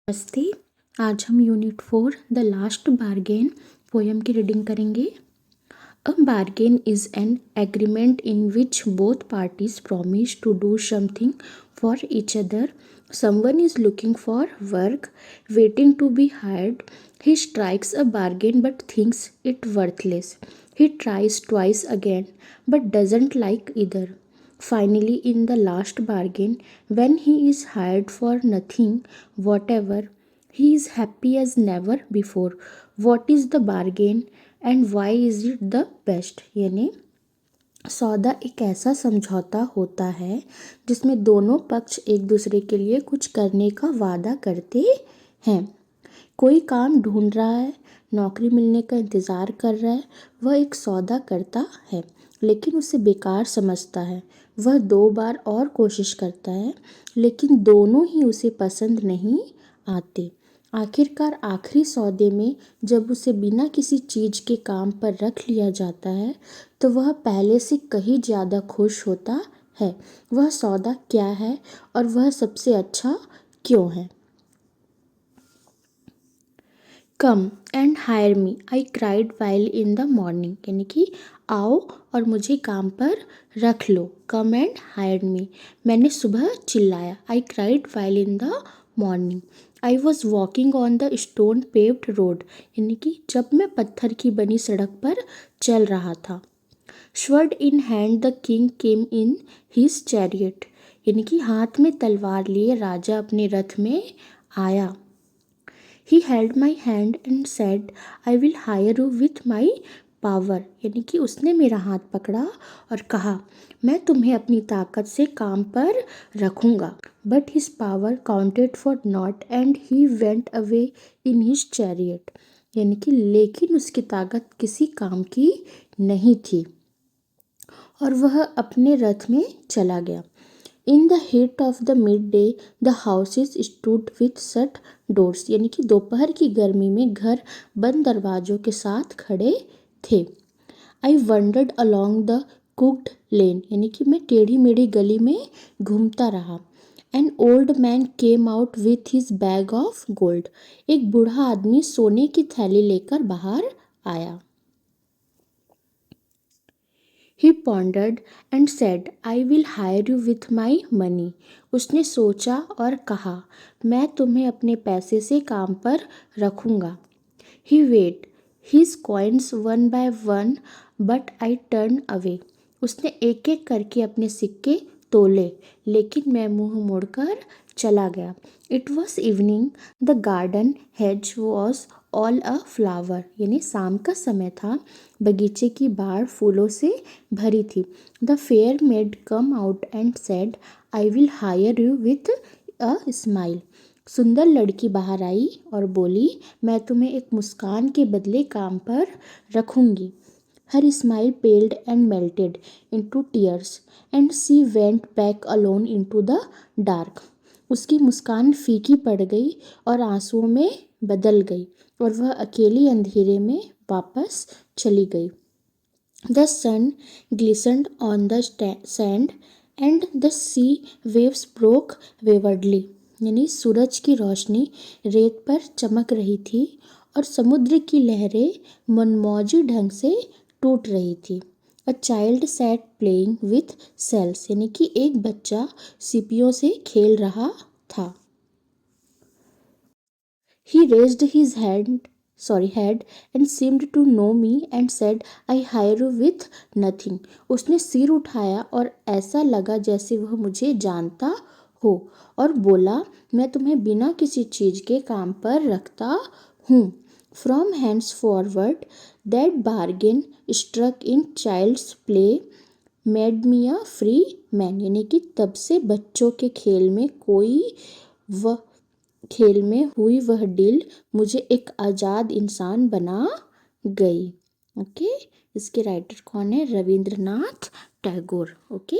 नमस्ते। आज हम unit 4 the last bargain poem की रीडिंग करेंगे। A bargain is an agreement in which both parties promise to do something for each other. Someone is looking for work, waiting to be hired. He strikes a bargain but thinks it worthless. He tries twice again but doesn't like either. Finally, in the last bargain, when he is hired for nothing whatever, he is happy as never before. What is the bargain and why is it the best? यानी सौदा एक ऐसा समझौता होता है जिसमें दोनों पक्ष एक दूसरे के लिए कुछ करने का वादा करते हैं। कोई काम ढूंढ रहा है, नौकरी मिलने का इंतज़ार कर रहा है, वह एक सौदा करता है लेकिन उसे बेकार समझता है। वह 2 बार और कोशिश करता है लेकिन दोनों ही उसे पसंद नहीं आते। आखिरकार आखिरी सौदे में जब उसे बिना किसी चीज़ के काम पर रख लिया जाता है तो वह पहले से कहीं ज़्यादा खुश होता है। वह सौदा क्या है और वह सबसे अच्छा क्यों है? Come and hire me, I cried while in the morning, यानी कि आओ और मुझे काम पर रख लो। कम एंड हायर मी, मैंने सुबह चिल्लाया। I cried while in the morning, I was walking on the stone paved road, यानी कि जब मैं पत्थर की बनी सड़क पर चल रहा था। Sword in hand the king came in his chariot, यानी कि हाथ में तलवार लिए राजा अपने रथ में आया। He held my hand and said, I will hire you with my power, यानी कि उसने मेरा हाथ पकड़ा और कहा मैं तुम्हें अपनी ताकत से काम पर रखूँगा। But his power counted for naught and he went away in his chariot, यानी कि लेकिन उसकी ताकत किसी काम की नहीं थी और वह अपने रथ में चला गया। In the heat of the mid day the houses stood with shut doors, यानी कि दोपहर की गर्मी में घर बंद दरवाजों के साथ खड़े थे। I wandered along the crooked lane, यानी कि मैं टेढ़ी मेढ़ी गली में घूमता रहा। An old man came out with his bag of gold, एक बूढ़ा आदमी सोने की थैली लेकर बाहर आया। He pondered and said, I will hire you with my money. उसने सोचा और कहा, मैं तुम्हें अपने पैसे से काम पर रखूँगा। He weighed his coins one by one, but I turned away. उसने एक एक करके अपने सिक्के तोले, लेकिन मैं मुंह मोड़कर चला गया। It was evening. The garden hedge was all a flower, यानी शाम का समय था। बगीचे की बाड़ फूलों से भरी थी। The fair made come out and said, I will hire you with a smile, सुंदर लड़की बाहर आई और बोली मैं तुम्हें एक मुस्कान के बदले काम पर रखूँगी। हर smile paled and melted into tears and she went back alone into the dark, उसकी मुस्कान फीकी पड़ गई और आंसुओं में बदल गई और वह अकेली अंधेरे में वापस चली गई। The sun glistened on the sand and the sea waves broke waywardly, यानी सूरज की रोशनी रेत पर चमक रही थी और समुद्र की लहरें मनमौजी ढंग से टूट रही थी। A child sat playing with shells, यानी कि एक बच्चा सीपियों से खेल रहा था। He raised his head and seemed to know me and said, I hire you with nothing. उसने सिर उठाया और ऐसा लगा जैसे वह मुझे जानता हो और बोला मैं तुम्हें बिना किसी चीज़ के काम पर रखता हूँ। From henceforward that bargain struck in child's play made me a free man, यानी कि तब से बच्चों के खेल में हुई वह डील मुझे एक आज़ाद इंसान बना गई। ओके, इसके राइटर कौन है? रविंद्रनाथ टैगोर। ओके।